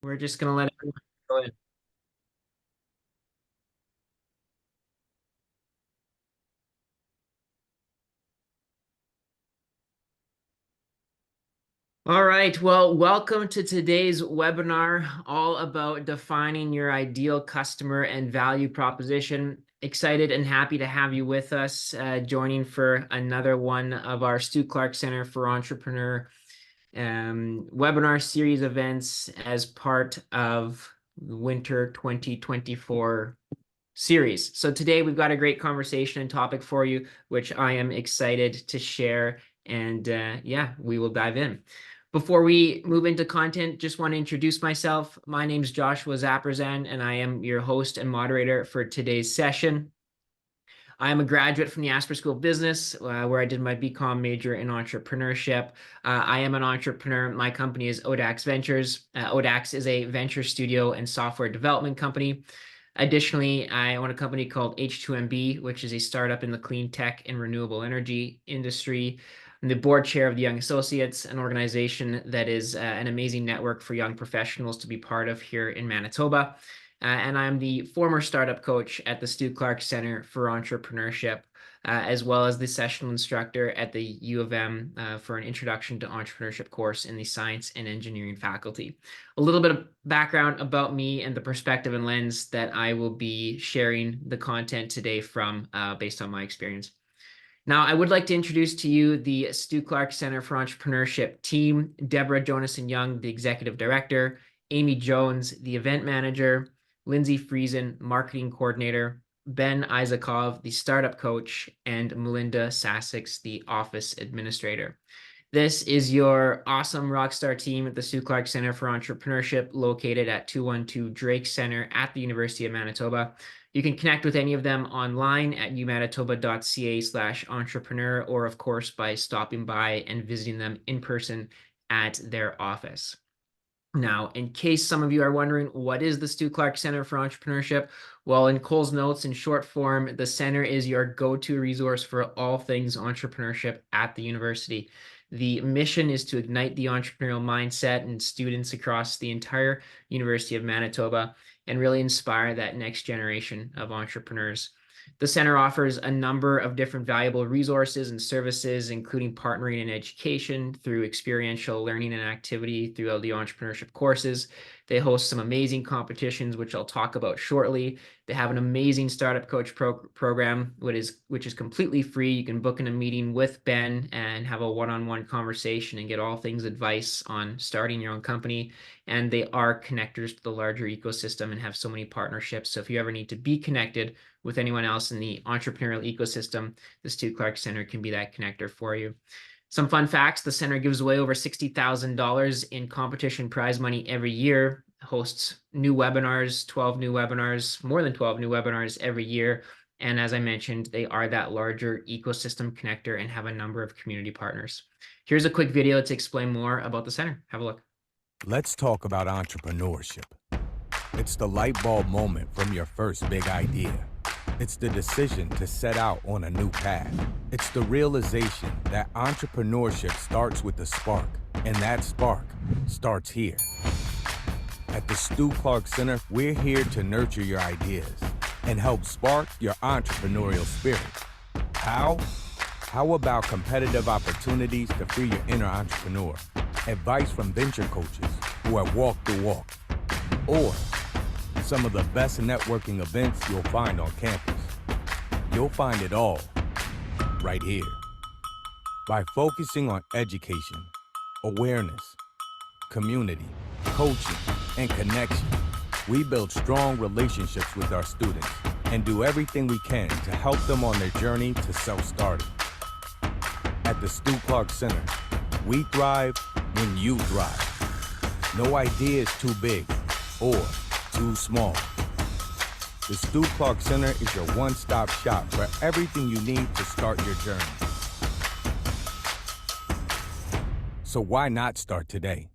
We're just going to let everyone go in. All right. Well, welcome to today's webinar, all about defining your ideal customer and value proposition. Excited and happy to have you with us, joining for another one of our Stu Clark Center for Entrepreneur webinar series events as part of the Winter 2024 series. So today we've got a great conversation and topic for you, which I am excited to share. And yeah, we will dive in. Before we move into content, just want to introduce myself. My name is Joshua Zapperzan, and I am your host and moderator for today's session. I am a graduate from the Asper School of Business, where I did my BCom major in entrepreneurship. I am an entrepreneur. My company is Odax Ventures. Odax is a venture studio and software development company. Additionally, I own a company called H2MB, which is a startup in the clean tech and renewable energy industry. I'm the board chair of the Young Associates, an organization that is an amazing network for young professionals to be part of here in Manitoba. And I'm the former startup coach at the Stu Clark Center for Entrepreneurship, as well as the sessional instructor at the U of M for an introduction to entrepreneurship course in the science and engineering faculty. A little bit of background about me and the perspective and lens that I will be sharing the content today from, based on my experience. Now, I would like to introduce to you the Stu Clark Center for Entrepreneurship team: Deborah Jonason Young, the executive director; Amy Jones, the event manager; Lindsay Friesen, marketing coordinator; Ben Isaacov, the startup coach; and Melinda Sassex, the office administrator. This is your awesome rockstar team at the Stu Clark Center for Entrepreneurship, located at 212 Drake Center at the University of Manitoba. You can connect with any of them online at umanitoba.ca/entrepreneur, or of course by stopping by and visiting them in person at their office. Now, in case some of you are wondering, what is the Stu Clark Center for Entrepreneurship? Well, in Cole's notes, in short form, the center is your go-to resource for all things entrepreneurship at the university. The mission is to ignite the entrepreneurial mindset in students across the entire University of Manitoba and really inspire that next generation of entrepreneurs. The center offers a number of different valuable resources and services, including partnering in education through experiential learning and activity through the entrepreneurship courses. They host some amazing competitions, which I'll talk about shortly. They have an amazing startup coach program, which is completely free. You can book in a meeting with Ben and have a one-on-one conversation and get all things advice on starting your own company. And they are connectors to the larger ecosystem and have so many partnerships. So if you ever need to be connected with anyone else in the entrepreneurial ecosystem, the Stu Clark Center can be that connector for you. Some fun facts: the center gives away over $60,000 in competition prize money every year, hosts new webinars, 12 new webinars, more than 12 new webinars every year. And as I mentioned, they are that larger ecosystem connector and have a number of community partners. Here's a quick video to explain more about the center. Have a look. Let's talk about entrepreneurship. It's the light bulb moment from your first big idea. It's the decision to set out on a new path. It's the realization that entrepreneurship starts with a spark, and that spark starts here. At the Stu Clark Center, we're here to nurture your ideas and help spark your entrepreneurial spirit. How? How about competitive opportunities to free your inner entrepreneur? Advice from venture coaches who have walked the walk, or some of the best networking events you'll find on campus. You'll find it all right here. By focusing on education, awareness, community, coaching, and connection, we build strong relationships with our students and do everything we can to help them on their journey to self-starting. At the Stu Clark Center, we thrive when you thrive. No idea is too big or too small. The Stu Clark Center is your one-stop shop for everything you need to start your journey. So why not start today?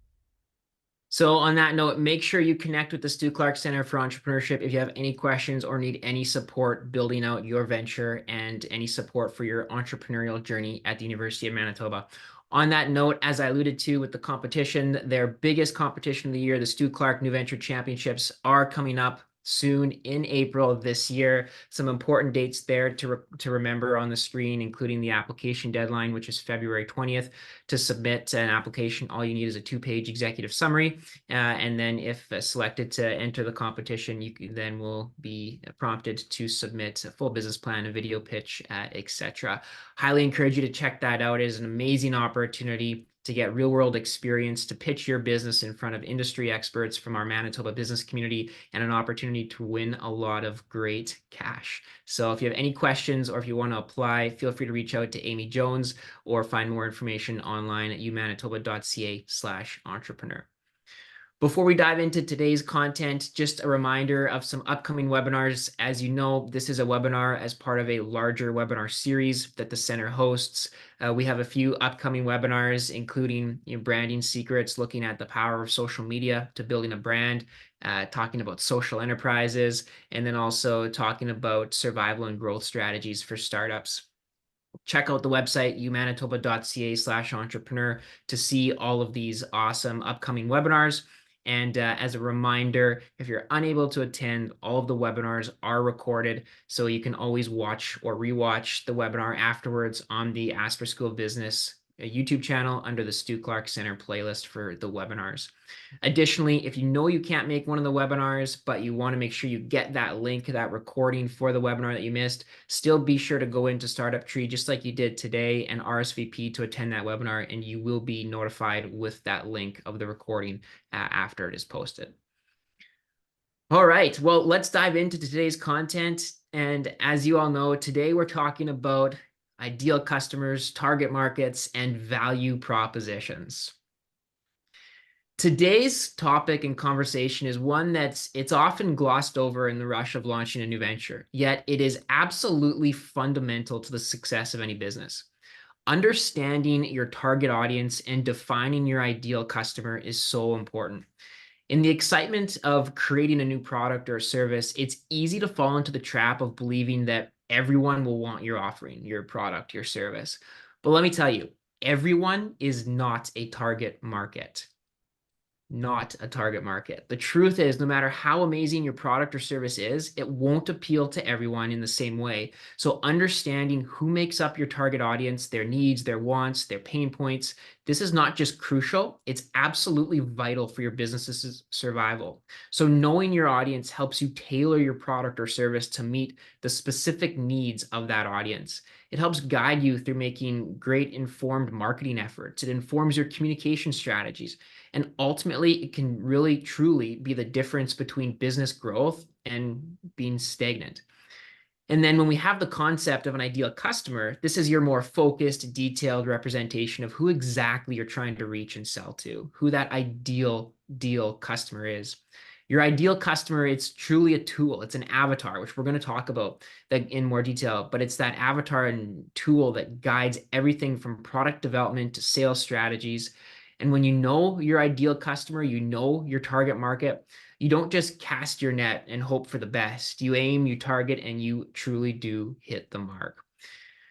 So on that note, make sure you connect with the Stu Clark Center for Entrepreneurship if you have any questions or need any support building out your venture and any support for your entrepreneurial journey at the University of Manitoba. On that note, as I alluded to with the competition, their biggest competition of the year, the Stu Clark New Venture Championships, are coming up soon in April of this year. Some important dates there to remember on the screen, including the application deadline, which is February 20th. To submit an application, all you need is a 2-page executive summary. And then if selected to enter the competition, you then will be prompted to submit a full business plan, a video pitch, etc. Highly encourage you to check that out. It is an amazing opportunity to get real world experience, to pitch your business in front of industry experts from our Manitoba business community, and an opportunity to win a lot of great cash. So if you have any questions or if you want to apply, feel free to reach out to Amy Jones or find more information online at umanitoba.ca/entrepreneur. Before we dive into today's content, just a reminder of some upcoming webinars. As you know, this is a webinar as part of a larger webinar series that the center hosts. We have a few upcoming webinars, including branding secrets, looking at the power of social media to building a brand, talking about social enterprises, and then also talking about survival and growth strategies for startups. Check out the website umanitoba.ca/entrepreneur to see all of these awesome upcoming webinars. And as a reminder, if you're unable to attend, all of the webinars are recorded, so you can always watch or rewatch the webinar afterwards on the Ask for School of Business YouTube channel under the Stu Clark Center playlist for the webinars. Additionally, if you know you can't make one of the webinars, but you want to make sure you get that link, that recording for the webinar that you missed, still be sure to go into Startup Tree just like you did today and RSVP to attend that webinar, and you will be notified with that link of the recording after it is posted. All right, well, let's dive into today's content. And as you all know, today we're talking about ideal customers, target markets, and value propositions. Today's topic and conversation is one it's often glossed over in the rush of launching a new venture, yet it is absolutely fundamental to the success of any business. Understanding your target audience and defining your ideal customer is so important. In the excitement of creating a new product or service, it's easy to fall into the trap of believing that everyone will want your offering, your product, your service. But let me tell you, everyone is not a target market. Not a target market. The truth is, no matter how amazing your product or service is, it won't appeal to everyone in the same way. So understanding who makes up your target audience, their needs, their wants, their pain points, this is not just crucial, it's absolutely vital for your business's survival. So knowing your audience helps you tailor your product or service to meet the specific needs of that audience. It helps guide you through making great informed marketing efforts. It informs your communication strategies. And ultimately, it can really, truly be the difference between business growth and being stagnant. And then when we have the concept of an ideal customer, this is your more focused, detailed representation of who exactly you're trying to reach and sell to, who that ideal customer is. Your ideal customer, it's truly a tool. It's an avatar, which we're going to talk about that in more detail, but it's that avatar and tool that guides everything from product development to sales strategies. And when you know your ideal customer, you know your target market, you don't just cast your net and hope for the best. You aim, you target, and you truly do hit the mark.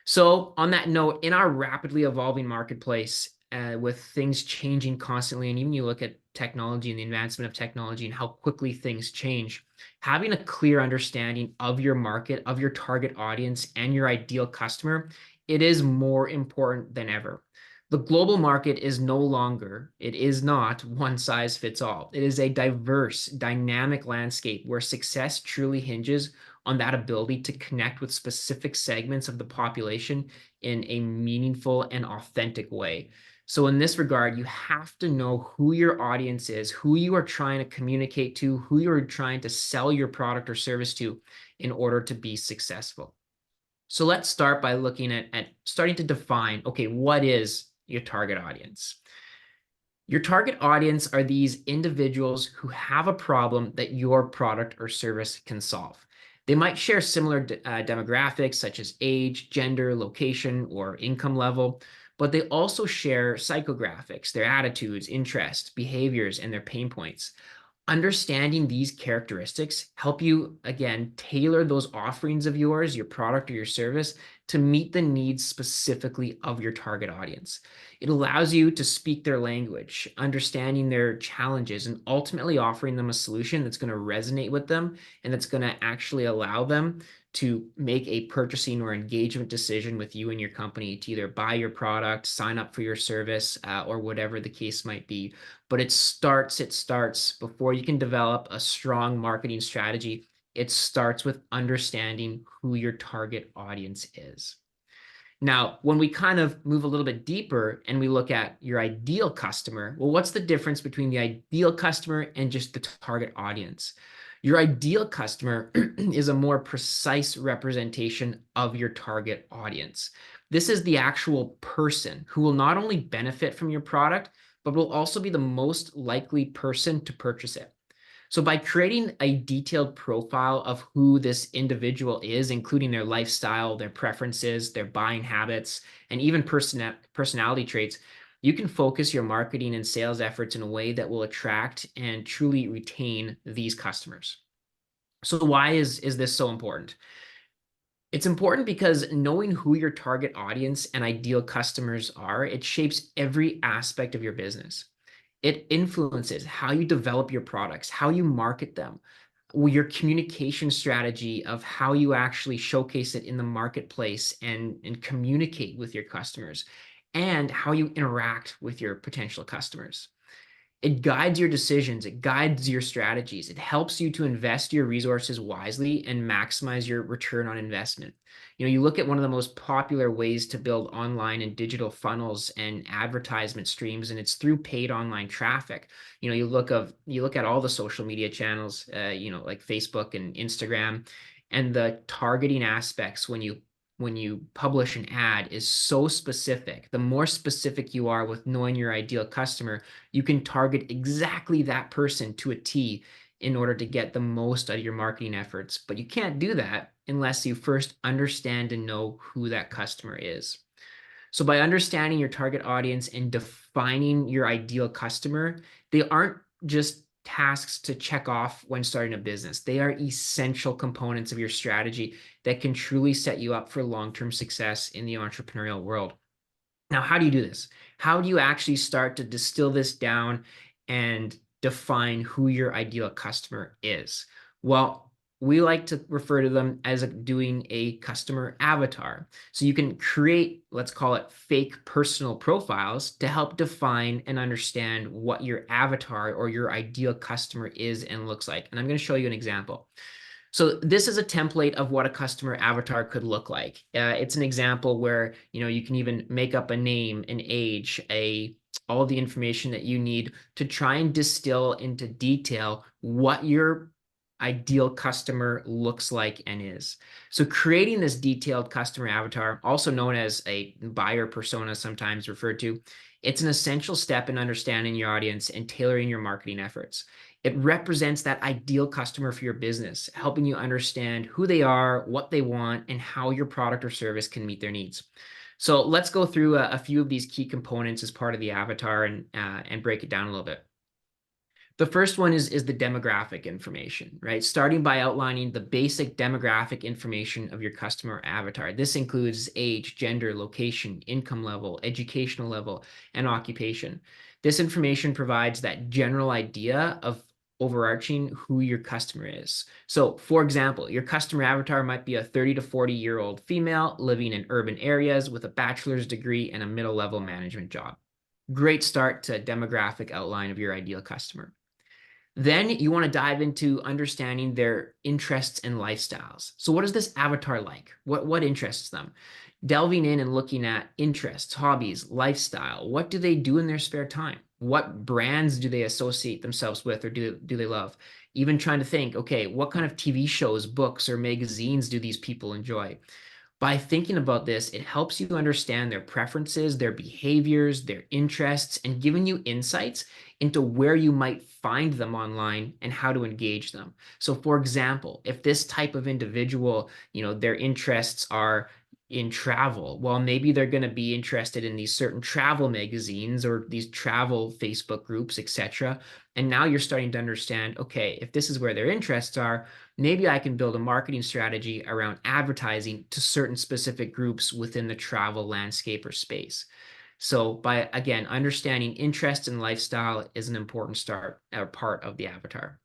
So on that note, in our rapidly evolving marketplace, with things changing constantly, and even you look at technology and the advancement of technology and how quickly things change, having a clear understanding of your market, of your target audience, and your ideal customer, it is more important than ever. The global market is it is not one size fits all. It is a diverse, dynamic landscape where success truly hinges on that ability to connect with specific segments of the population in a meaningful and authentic way. So in this regard, you have to know who your audience is, who you are trying to communicate to, who you're trying to sell your product or service to in order to be successful. So let's start by looking at starting to define, okay, what is your target audience? Your target audience are these individuals who have a problem that your product or service can solve. They might share similar demographics such as age, gender, location, or income level, but they also share psychographics, their attitudes, interests, behaviors, and their pain points. Understanding these characteristics help you, again, tailor those offerings of yours, your product or your service, to meet the needs specifically of your target audience. It allows you to speak their language, understanding their challenges, and ultimately offering them a solution that's going to resonate with them and that's going to actually allow them to make a purchasing or engagement decision with you and your company to either buy your product, sign up for your service, or whatever the case might be. But it starts before you can develop a strong marketing strategy. It starts with understanding who your target audience is. Now, when we kind of move a little bit deeper and we look at your ideal customer, well, what's the difference between the ideal customer and just the target audience? Your ideal customer is a more precise representation of your target audience. This is the actual person who will not only benefit from your product, but will also be the most likely person to purchase it. So by creating a detailed profile of who this individual is, including their lifestyle, their preferences, their buying habits, and even personality traits, you can focus your marketing and sales efforts in a way that will attract and truly retain these customers. So why is this so important? It's important because knowing who your target audience and ideal customers are, it shapes every aspect of your business. It influences how you develop your products, how you market them, your communication strategy of how you actually showcase it in the marketplace and communicate with your customers, and how you interact with your potential customers. It guides your decisions, it guides your strategies, it helps you to invest your resources wisely and maximize your return on investment. You look at one of the most popular ways to build online and digital funnels and advertisement streams, and it's through paid online traffic. You look at all the social media channels, like Facebook and Instagram, and the targeting aspects when you publish an ad is so specific. The more specific you are with knowing your ideal customer, you can target exactly that person to a T in order to get the most out of your marketing efforts. But you can't do that unless you first understand and know who that customer is. So by understanding your target audience and defining your ideal customer, they aren't just tasks to check off when starting a business. They are essential components of your strategy that can truly set you up for long-term success in the entrepreneurial world. Now, how do you do this? How do you actually start to distill this down and define who your ideal customer is? Well, we like to refer to them as doing a customer avatar. So you can create, let's call it fake personal profiles to help define and understand what your avatar or your ideal customer is and looks like. And I'm going to show you an example. So this is a template of what a customer avatar could look like. It's an example where you can even make up a name, an age, all the information that you need to try and distill into detail what your ideal customer looks like and is. So creating this detailed customer avatar, also known as a buyer persona, sometimes referred to, it's an essential step in understanding your audience and tailoring your marketing efforts. It represents that ideal customer for your business, helping you understand who they are, what they want, and how your product or service can meet their needs. So let's go through a few of these key components as part of the avatar and break it down a little bit. The first one is the demographic information, right? Starting by outlining the basic demographic information of your customer avatar. This includes age, gender, location, income level, educational level, and occupation. This information provides that general idea of overarching who your customer is. So, for example, your customer avatar might be a 30 to 40-year-old female living in urban areas with a bachelor's degree and a middle-level management job. Great start to a demographic outline of your ideal customer. Then you want to dive into understanding their interests and lifestyles. So what is this avatar like? What interests them? Delving in and looking at interests, hobbies, lifestyle. What do they do in their spare time? What brands do they associate themselves with or do they love? Even trying to think, okay, what kind of TV shows, books, or magazines do these people enjoy? By thinking about this, it helps you understand their preferences, their behaviors, their interests, and giving you insights into where you might find them online and how to engage them. So for example, if this type of individual, their interests are, in travel. Well, maybe they're going to be interested in these certain travel magazines or these travel Facebook groups, etc. And now you're starting to understand, okay, if this is where their interests are, maybe I can build a marketing strategy around advertising to certain specific groups within the travel landscape or space. So by, again, understanding interest and lifestyle is an important start or part of the avatar.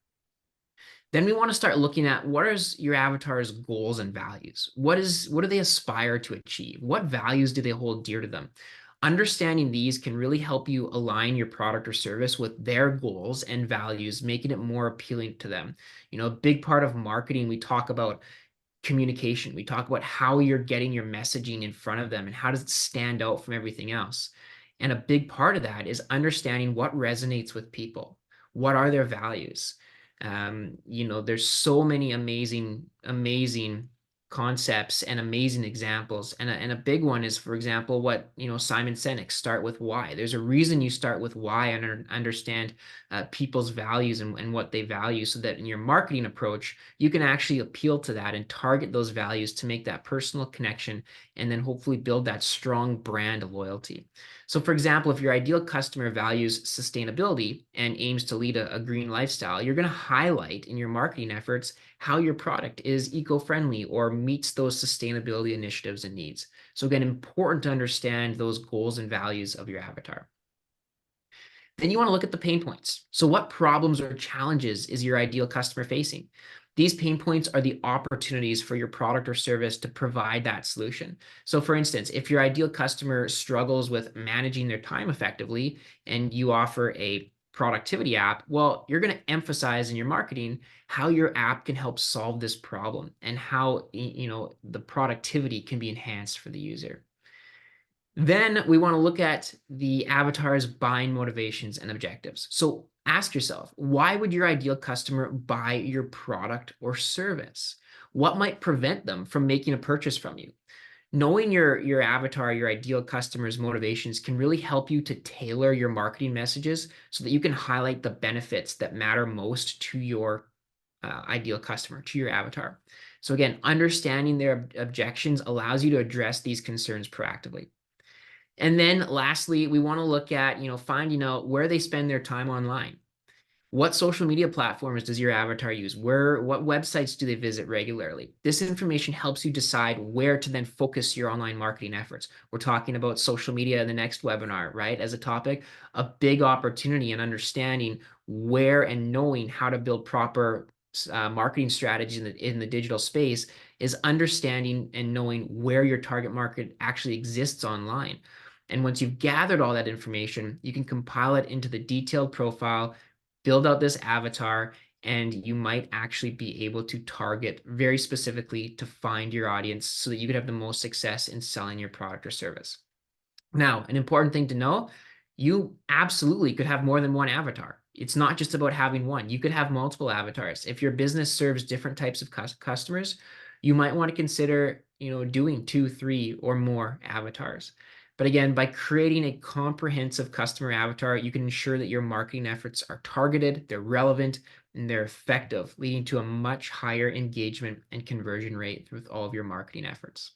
Then we want to start looking at what is your avatar's goals and values? What do they aspire to achieve? What values do they hold dear to them? Understanding these can really help you align your product or service with their goals and values, making it more appealing to them. A big part of marketing, we talk about communication. We talk about how you're getting your messaging in front of them and how does it stand out from everything else. And a big part of that is understanding what resonates with people. What are their values? There's so many amazing concepts and amazing examples. And a big one is, for example, what, Simon Sinek, start with why. There's a reason you start with why and understand people's values and what they value, so that in your marketing approach, you can actually appeal to that and target those values to make that personal connection and then hopefully build that strong brand loyalty. So, for example, if your ideal customer values sustainability and aims to lead a green lifestyle, you're going to highlight in your marketing efforts how your product is eco-friendly or meets those sustainability initiatives and needs. So, again, important to understand those goals and values of your avatar. Then you want to look at the pain points. So, what problems or challenges is your ideal customer facing? These pain points are the opportunities for your product or service to provide that solution. So, for instance, if your ideal customer struggles with managing their time effectively and you offer a productivity app, well, you're going to emphasize in your marketing how your app can help solve this problem and how the productivity can be enhanced for the user. Then we want to look at the avatar's buying motivations and objectives. So ask yourself, why would your ideal customer buy your product or service? What might prevent them from making a purchase from you? Knowing your avatar, your ideal customer's motivations can really help you to tailor your marketing messages so that you can highlight the benefits that matter most to your ideal customer, to your avatar. So again, understanding their objections allows you to address these concerns proactively. And then lastly, we want to look at, finding out where they spend their time online. What social media platforms does your avatar use? What websites do they visit regularly? This information helps you decide where to then focus your online marketing efforts. We're talking about social media in the next webinar, right? As a topic, a big opportunity in understanding where and knowing how to build proper marketing strategies in the digital space is understanding and knowing where your target market actually exists online. And once you've gathered all that information, you can compile it into the detailed profile, build out this avatar, and you might actually be able to target very specifically to find your audience so that you could have the most success in selling your product or service. Now, an important thing to know, you absolutely could have more than one avatar. It's not just about having one. You could have multiple avatars. If your business serves different types of customers, you might want to consider, doing 2, 3, or more avatars. But again, by creating a comprehensive customer avatar, you can ensure that your marketing efforts are targeted, they're relevant, and they're effective, leading to a much higher engagement and conversion rate with all of your marketing efforts.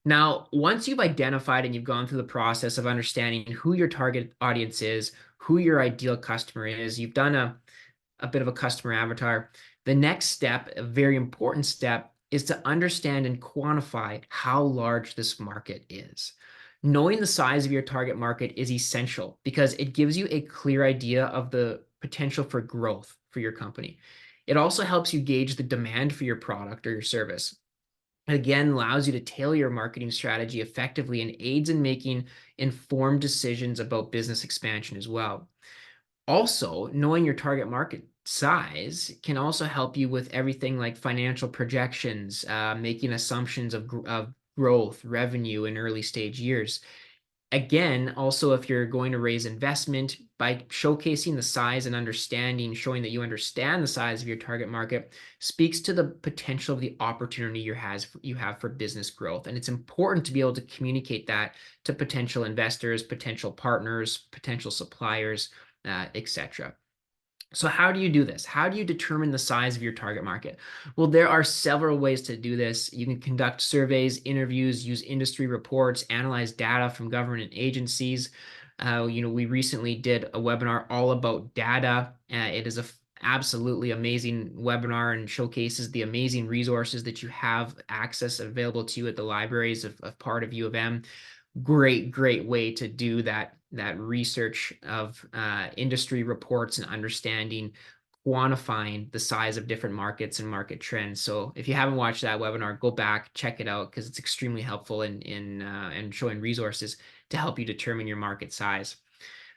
Now, once you've identified and you've gone through the process of understanding who your target audience is, who your ideal customer is, you've done a bit of a customer avatar, the next step, a very important step, is to understand and quantify how large this market is. Knowing the size of your target market is essential because it gives you a clear idea of the potential for growth for your company. It also helps you gauge the demand for your product or your service. It again allows you to tailor your marketing strategy effectively and aids in making informed decisions about business expansion as well. Also, knowing your target market size can also help you with everything like financial projections, making assumptions of growth, revenue in early stage years. Again, also, if you're going to raise investment, by showcasing the size and understanding, showing that you understand the size of your target market, speaks to the potential of the opportunity you have for business growth. And it's important to be able to communicate that to potential investors, potential partners, potential suppliers, etc. So how do you do this? How do you determine the size of your target market? Well, there are several ways to do this. You can conduct surveys, interviews, use industry reports, analyze data from government agencies. We recently did a webinar all about data. It is a absolutely amazing webinar and showcases the amazing resources that you have access available to you at the libraries of part of U of M. Great way to do that research of industry reports and understanding, quantifying the size of different markets and market trends. So if you haven't watched that webinar, go back, check it out, because it's extremely helpful in showing resources to help you determine your market size.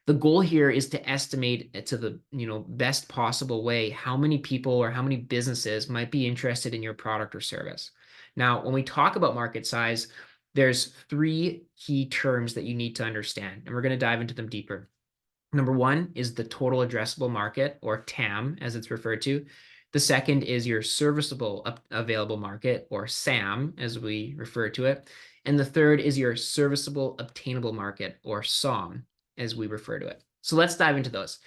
The goal here is to estimate to the best possible way how many people or how many businesses might be interested in your product or service. Now, when we talk about market size, there's three key terms that you need to understand, and we're going to dive into them deeper. Number one is the total addressable market, or TAM, as it's referred to. The second is your serviceable available market, or SAM, as we refer to it. And the third is your serviceable obtainable market, or SOM, as we refer to it. So let's dive into those.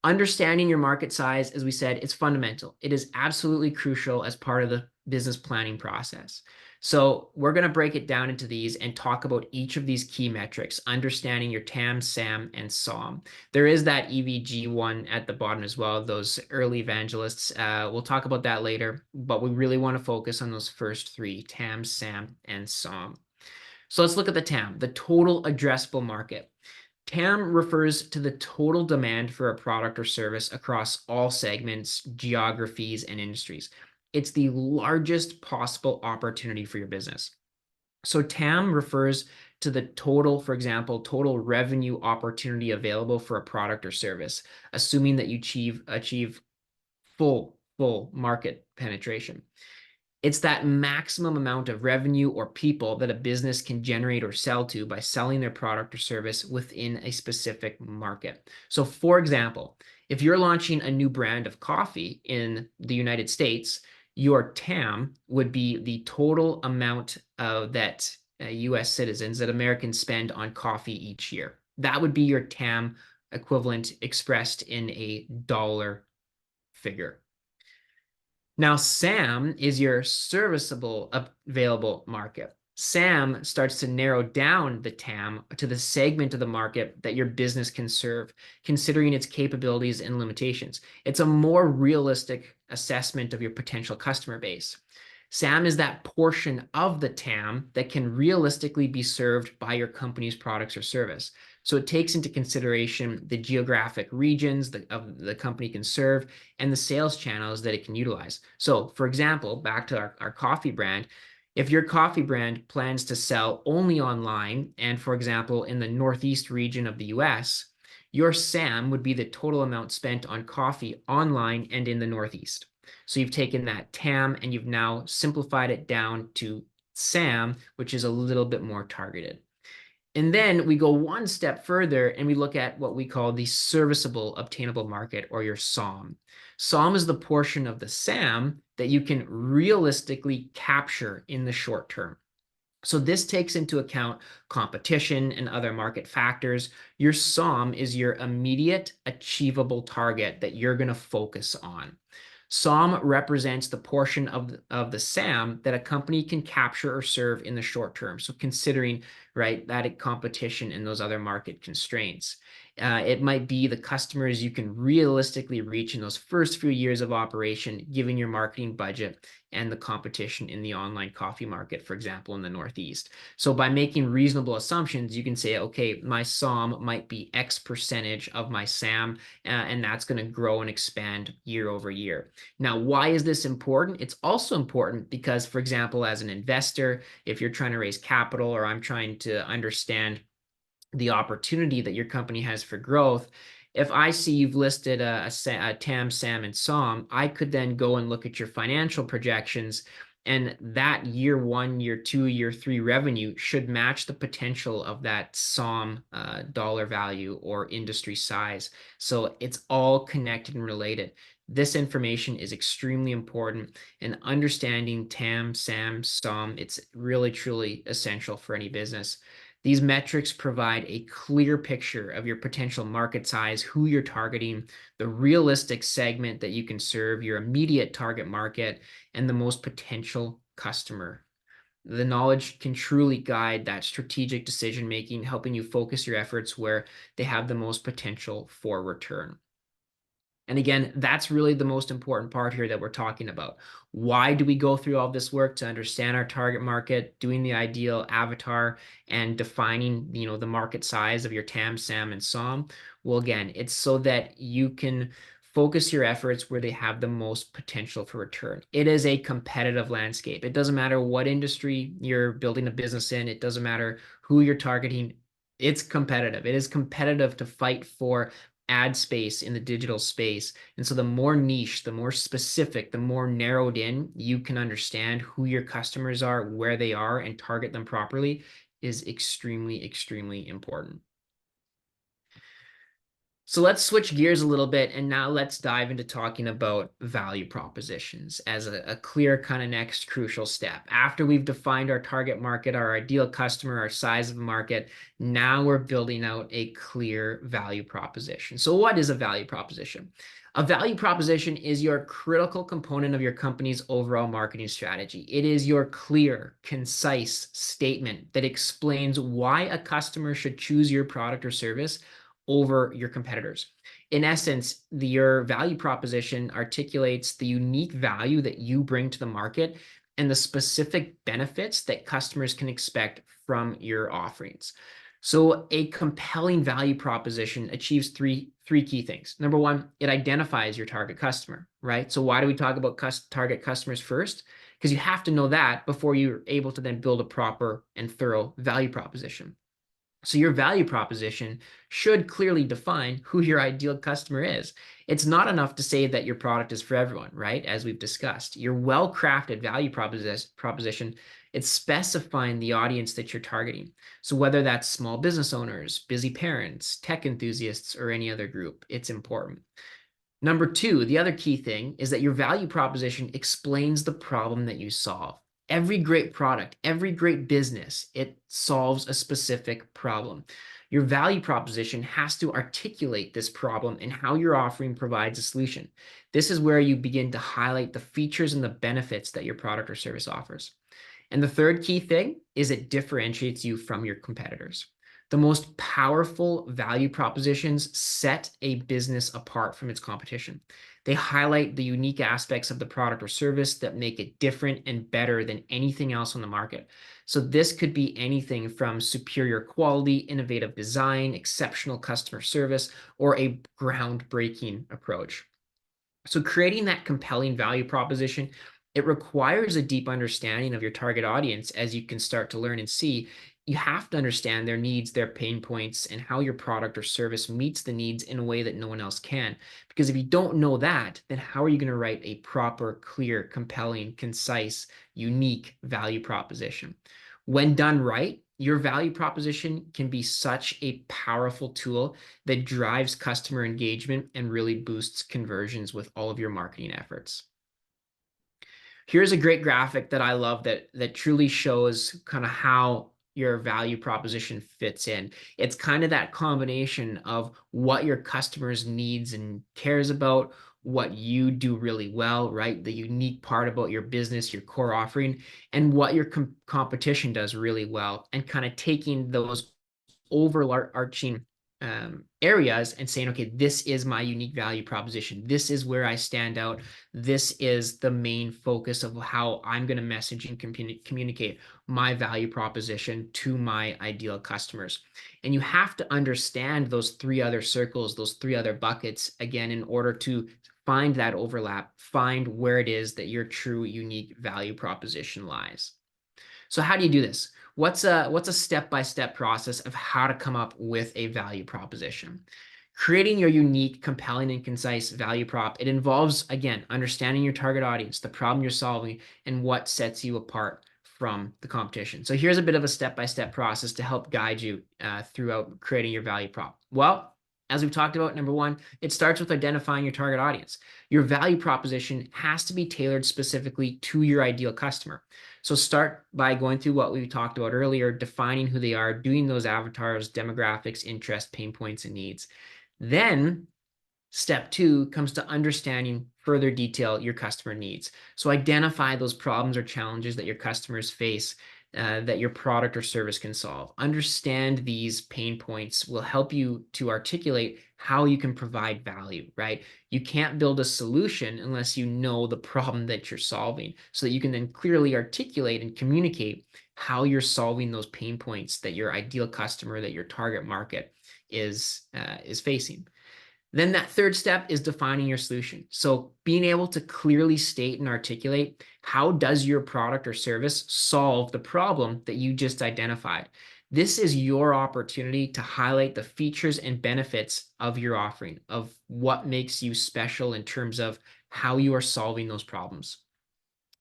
Understanding your market size, as we said, it's fundamental. It is absolutely crucial as part of the business planning process. So we're going to break it down into these and talk about each of these key metrics, understanding your TAM, SAM, and SOM. There is that EVG one at the bottom as well, those early evangelists. We'll talk about that later, but we really want to focus on those first three, TAM, SAM, and SOM. So let's look at the TAM, the total addressable market. TAM refers to the total demand for a product or service across all segments, geographies, and industries. It's the largest possible opportunity for your business. So TAM refers to the total, for example, total revenue opportunity available for a product or service, assuming that you achieve full market penetration. It's that maximum amount of revenue or people that a business can generate or sell to by selling their product or service within a specific market. So, for example, if you're launching a new brand of coffee in the United States, your TAM would be the total amount that US citizens, that Americans spend on coffee each year. That would be your TAM equivalent expressed in a dollar figure. Now, SAM is your serviceable available market. SAM starts to narrow down the TAM to the segment of the market that your business can serve, considering its capabilities and limitations. It's a more realistic assessment of your potential customer base. SAM is that portion of the TAM that can realistically be served by your company's products or service. So it takes into consideration the geographic regions that the company can serve and the sales channels that it can utilize. So, for example, back to our coffee brand, if your coffee brand plans to sell only online and, for example, in the Northeast region of the US, your SAM would be the total amount spent on coffee online and in the Northeast. So you've taken that TAM and you've now simplified it down to SAM, which is a little bit more targeted. And then we go one step further and we look at what we call the serviceable obtainable market, or your SOM. SOM is the portion of the SAM that you can realistically capture in the short term. So this takes into account competition and other market factors. Your SOM is your immediate achievable target that you're going to focus on. SOM represents the portion of the SAM that a company can capture or serve in the short term. So considering, right, that competition and those other market constraints. It might be the customers you can realistically reach in those first few years of operation, given your marketing budget and the competition in the online coffee market, for example, in the Northeast. So by making reasonable assumptions, you can say, okay, my SOM might be X percentage of my SAM, and that's going to grow and expand year over year. Now, why is this important? It's also important because, for example, as an investor, if you're trying to raise capital, or I'm trying to understand the opportunity that your company has for growth, if I see you've listed a TAM, SAM, and SOM, I could then go and look at your financial projections, and that year one, year two, year three revenue should match the potential of that SOM dollar value or industry size. So it's all connected and related. This information is extremely important, and understanding TAM, SAM, SOM, it's really, truly essential for any business. These metrics provide a clear picture of your potential market size, who you're targeting, the realistic segment that you can serve, your immediate target market, and the most potential customer. The knowledge can truly guide that strategic decision making, helping you focus your efforts where they have the most potential for return. And again, that's really the most important part here that we're talking about. Why do we go through all this work to understand our target market, doing the ideal avatar, and defining, the market size of your TAM, SAM, and SOM? Well, again, it's so that you can focus your efforts where they have the most potential for return. It is a competitive landscape. It doesn't matter what industry you're building a business in. It doesn't matter who you're targeting. It's competitive. It is competitive to fight for ad space in the digital space. And so the more niche, the more specific, the more narrowed in you can understand who your customers are, where they are, and target them properly is extremely, extremely important. So let's switch gears a little bit, and now let's dive into talking about value propositions as a clear kind of next crucial step. After we've defined our target market, our ideal customer, our size of the market, now we're building out a clear value proposition. So what is a value proposition? A value proposition is your critical component of your company's overall marketing strategy. It is your clear, concise statement that explains why a customer should choose your product or service over your competitors. In essence, your value proposition articulates the unique value that you bring to the market and the specific benefits that customers can expect from your offerings. So a compelling value proposition achieves three key things. Number one, it identifies your target customer, right? So why do we talk about target customers first? Because you have to know that before you're able to then build a proper and thorough value proposition. So your value proposition should clearly define who your ideal customer is. It's not enough to say that your product is for everyone, right? As we've discussed, your well-crafted value proposition, it's specifying the audience that you're targeting. So whether that's small business owners, busy parents, tech enthusiasts, or any other group, it's important. Number two, the other key thing is that your value proposition explains the problem that you solve. Every great product, every great business, it solves a specific problem. Your value proposition has to articulate this problem and how your offering provides a solution. This is where you begin to highlight the features and the benefits that your product or service offers. And the third key thing is it differentiates you from your competitors. The most powerful value propositions set a business apart from its competition. They highlight the unique aspects of the product or service that make it different and better than anything else on the market. So this could be anything from superior quality, innovative design, exceptional customer service, or a groundbreaking approach. So creating that compelling value proposition, it requires a deep understanding of your target audience. As you can start to learn and see, you have to understand their needs, their pain points, and how your product or service meets the needs in a way that no one else can. Because if you don't know that, then how are you going to write a proper, clear, compelling, concise, unique value proposition? When done right, your value proposition can be such a powerful tool that drives customer engagement and really boosts conversions with all of your marketing efforts. Here's a great graphic that I love that truly shows kind of how your value proposition fits in. It's kind of that combination of what your customers needs and cares about, what you do really well, right? The unique part about your business, your core offering, and what your competition does really well, and kind of taking those overarching areas and saying, okay, this is my unique value proposition. This is where I stand out. This is the main focus of how I'm going to message and communicate my value proposition to my ideal customers. And you have to understand those three other circles, those three other buckets, again, in order to find that overlap, find where it is that your true unique value proposition lies. So how do you do this? What's a step-by-step process of how to come up with a value proposition? Creating your unique, compelling, and concise value prop, it involves, again, understanding your target audience, the problem you're solving, and what sets you apart from the competition. So here's a bit of a step-by-step process to help guide you throughout creating your value prop. Well, As we've talked about, number one, it starts with identifying your target audience. Your value proposition has to be tailored specifically to your ideal customer. So start by going through what we talked about earlier, defining who they are, doing those avatars, demographics, interests, pain points, and needs. Then step two comes to understanding further detail your customer needs. So identify those problems or challenges that your customers face that your product or service can solve. Understand these pain points will help you to articulate how you can provide value, right? You can't build a solution unless you know the problem that you're solving, so that you can then clearly articulate and communicate how you're solving those pain points that your ideal customer, that your target market is facing. Then that third step is defining your solution. So being able to clearly state and articulate, how does your product or service solve the problem that you just identified? This is your opportunity to highlight the features and benefits of your offering, of what makes you special in terms of how you are solving those problems.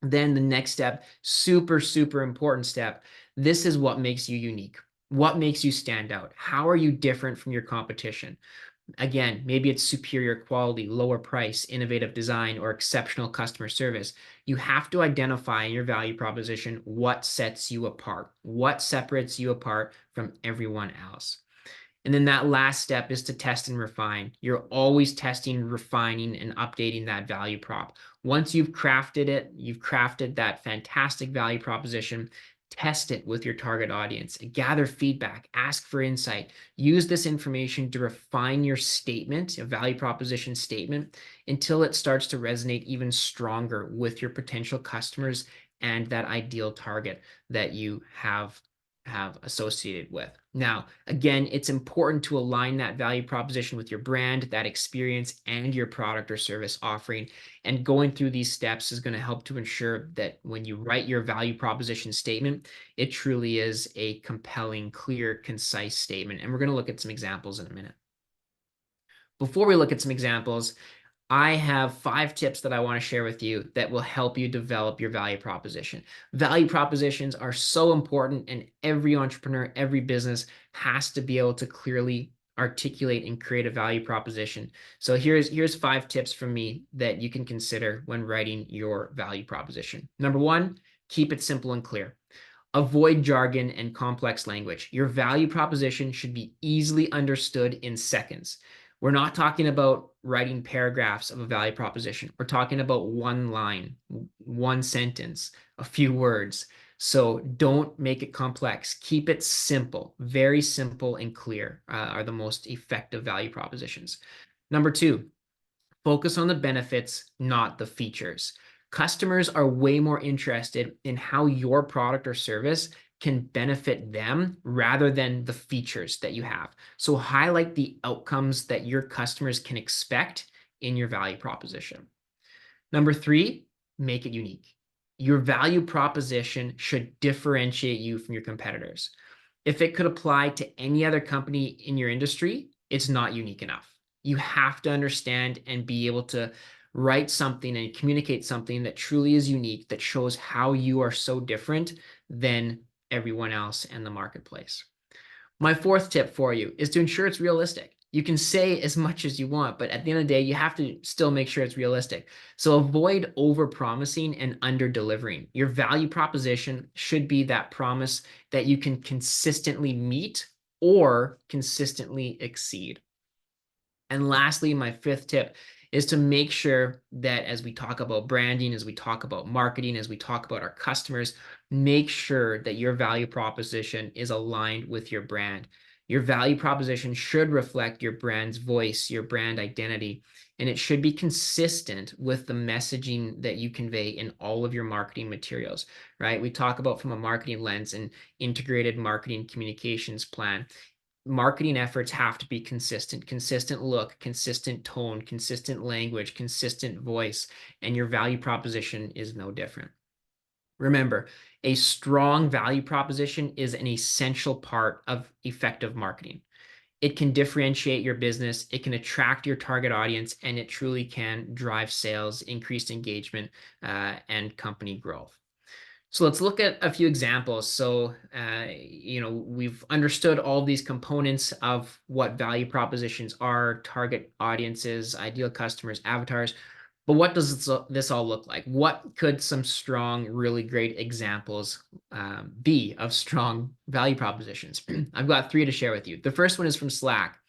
Then the next step, super, super important step. This is what makes you unique. What makes you stand out? How are you different from your competition? Again, maybe it's superior quality, lower price, innovative design, or exceptional customer service. You have to identify in your value proposition what sets you apart, what separates you apart from everyone else. And then that last step is to test and refine. You're always testing, refining, and updating that value prop. Once you've crafted it, you've crafted that fantastic value proposition, test it with your target audience, gather feedback, ask for insight, use this information to refine your statement, a value proposition statement, until it starts to resonate even stronger with your potential customers and that ideal target that you have associated with. Now, again, it's important to align that value proposition with your brand, that experience, and your product or service offering. And going through these steps is going to help to ensure that when you write your value proposition statement, it truly is a compelling, clear, concise statement. And we're going to look at some examples in a minute. Before we look at some examples, I have 5 tips that I want to share with you that will help you develop your value proposition. Value propositions are so important, and every entrepreneur, every business has to be able to clearly articulate and create a value proposition. So here's 5 tips from me that you can consider when writing your value proposition. Number 1, keep it simple and clear. Avoid jargon and complex language. Your value proposition should be easily understood in seconds. We're not talking about writing paragraphs of a value proposition. We're talking about one line, one sentence, a few words. So don't make it complex. Keep it simple. Very simple and clear are the most effective value propositions. Number 2, focus on the benefits, not the features. Customers are way more interested in how your product or service can benefit them rather than the features that you have. So highlight the outcomes that your customers can expect in your value proposition. Number 3, make it unique. Your value proposition should differentiate you from your competitors. If it could apply to any other company in your industry, it's not unique enough. You have to understand and be able to write something and communicate something that truly is unique, that shows how you are so different than everyone else in the marketplace. My 4th tip for you is to ensure it's realistic. You can say as much as you want, but at the end of the day, you have to still make sure it's realistic. So avoid over-promising and under-delivering. Your value proposition should be that promise that you can consistently meet or consistently exceed. And lastly, my 5th tip is to make sure that as we talk about branding, as we talk about marketing, as we talk about our customers, make sure that your value proposition is aligned with your brand. Your value proposition should reflect your brand's voice, your brand identity, and it should be consistent with the messaging that you convey in all of your marketing materials, right? We talk about from a marketing lens and integrated marketing communications plan. Marketing efforts have to be consistent look, consistent tone, consistent language, consistent voice, and your value proposition is no different. Remember, a strong value proposition is an essential part of effective marketing. It can differentiate your business, it can attract your target audience, and it truly can drive sales, increased engagement, and company growth. So let's look at a few examples. So, we've understood all these components of what value propositions are, target audiences, ideal customers, avatars. But what does this all look like? What could some strong, really great examples be of strong value propositions? I've got three to share with you. The first one is from Slack.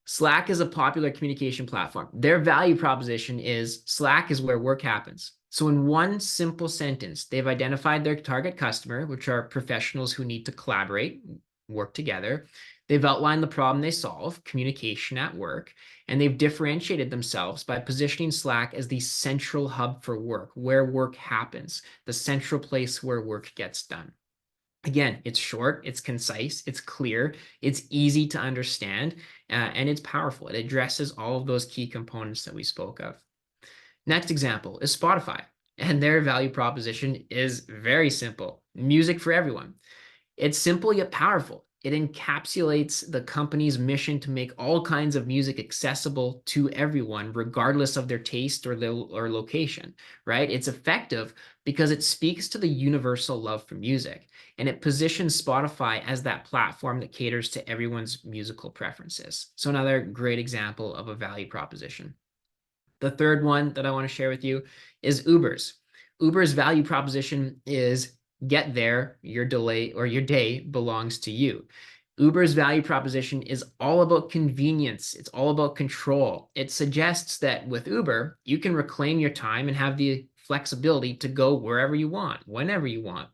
Slack is a popular communication platform. Their value proposition is Slack is where work happens. So, in one simple sentence, they've identified their target customer, which are professionals who need to collaborate, work together. They've outlined the problem they solve, communication at work, and they've differentiated themselves by positioning Slack as the central hub for work, where work happens, the central place where work gets done. Again, it's short, it's concise, it's clear, it's easy to understand, and it's powerful. It addresses all of those key components that we spoke of. Next example is Spotify, and their value proposition is very simple: music for everyone. It's simple yet powerful. It encapsulates the company's mission to make all kinds of music accessible to everyone, regardless of their taste or location, right? It's effective because it speaks to the universal love for music, and it positions Spotify as that platform that caters to everyone's musical preferences. So another great example of a value proposition. The third one that I want to share with you is Uber's. Uber's value proposition is get there, your delay or your day belongs to you. Uber's value proposition is all about convenience. It's all about control. It suggests that with Uber, you can reclaim your time and have the flexibility to go wherever you want, whenever you want.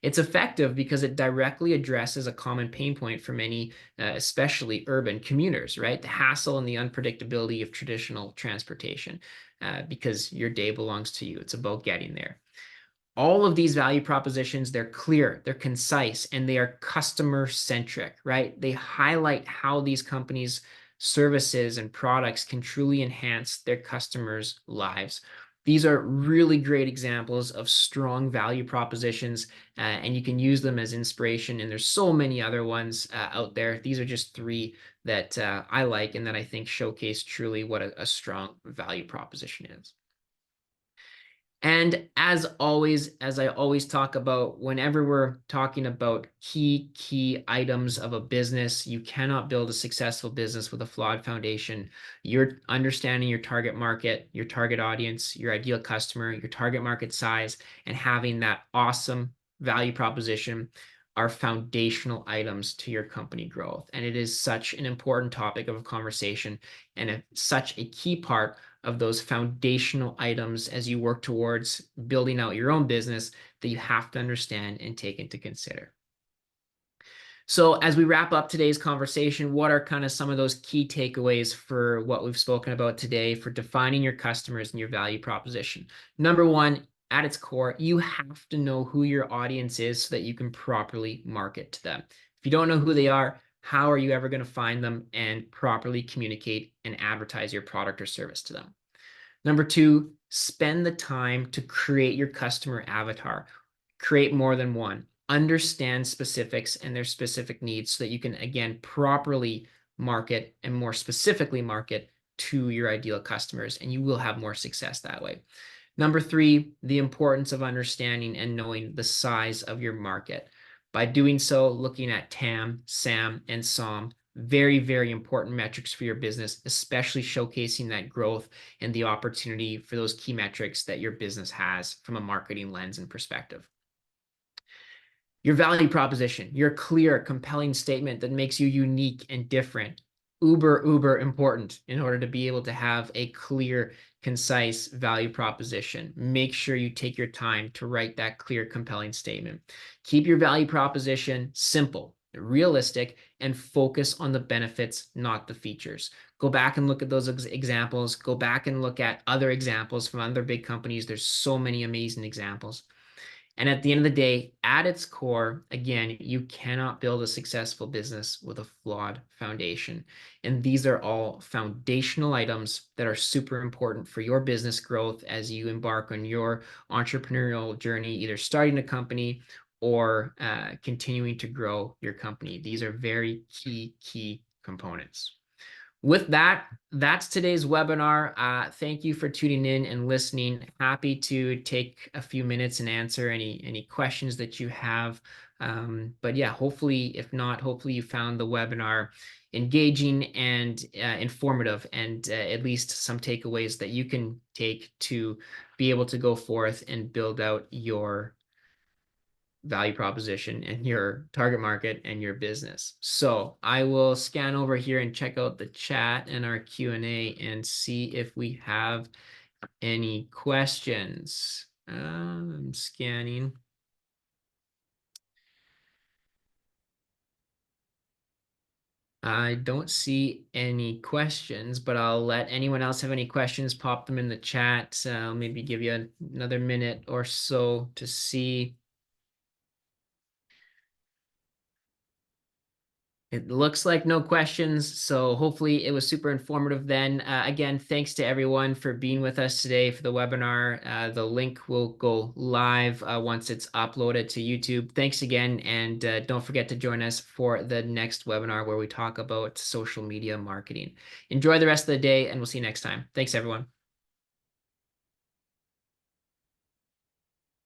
It's effective because it directly addresses a common pain point for many, especially urban commuters, right? The hassle and the unpredictability of traditional transportation, because your day belongs to you. It's about getting there. All of these value propositions, they're clear, they're concise, and they are customer centric, right? They highlight how these companies' services and products can truly enhance their customers' lives. These are really great examples of strong value propositions, and you can use them as inspiration. And there's so many other ones out there. These are just three that I like and that I think showcase truly what a strong value proposition is. And as always, as I always talk about, whenever we're talking about key items of a business, you cannot build a successful business with a flawed foundation. You're understanding your target market, your target audience, your ideal customer, your target market size, and having that awesome value proposition are foundational items to your company growth. And it is such an important topic of conversation and such a key part of those foundational items as you work towards building out your own business that you have to understand and take into consider. So as we wrap up today's conversation, what are kind of some of those key takeaways for what we've spoken about today for defining your customers and your value proposition? Number one, at its core, you have to know who your audience is so that you can properly market to them. If you don't know who they are, how are you ever going to find them and properly communicate and advertise your product or service to them? Number two, spend the time to create your customer avatar. Create more than one. Understand specifics and their specific needs so that you can, again, properly market and more specifically market to your ideal customers, and you will have more success that way. Number three, the importance of understanding and knowing the size of your market. By doing so, looking at TAM, SAM, and SOM, very important metrics for your business, especially showcasing that growth and the opportunity for those key metrics that your business has from a marketing lens and perspective. Your value proposition, your clear, compelling statement that makes you unique and different. Uber important in order to be able to have a clear, concise value proposition. Make sure you take your time to write that clear, compelling statement. Keep your value proposition simple, realistic, and focus on the benefits, not the features. Go back and look at those examples. Go back and look at other examples from other big companies. There's so many amazing examples. And at the end of the day, at its core, again, you cannot build a successful business with a flawed foundation. And these are all foundational items that are super important for your business growth as you embark on your entrepreneurial journey, either starting a company or continuing to grow your company. These are very key components. With that, that's today's webinar. Thank you for tuning in and listening. Happy to take a few minutes and answer any questions that you have. But yeah, hopefully, if not, hopefully you found the webinar engaging and informative, and at least some takeaways that you can take to be able to go forth and build out your value proposition and your target market and your business. So I will scan over here and check out the chat and our Q&A and see if we have any questions. I'm scanning. I don't see any questions, but I'll let anyone else have any questions, pop them in the chat. I'll maybe give you another minute or so to see. It looks like no questions, so hopefully it was super informative then. Again, thanks to everyone for being with us today for the webinar. The link will go live once it's uploaded to YouTube. Thanks again, and don't forget to join us for the next webinar where we talk about social media marketing. Enjoy the rest of the day, and we'll see you next time. Thanks, everyone.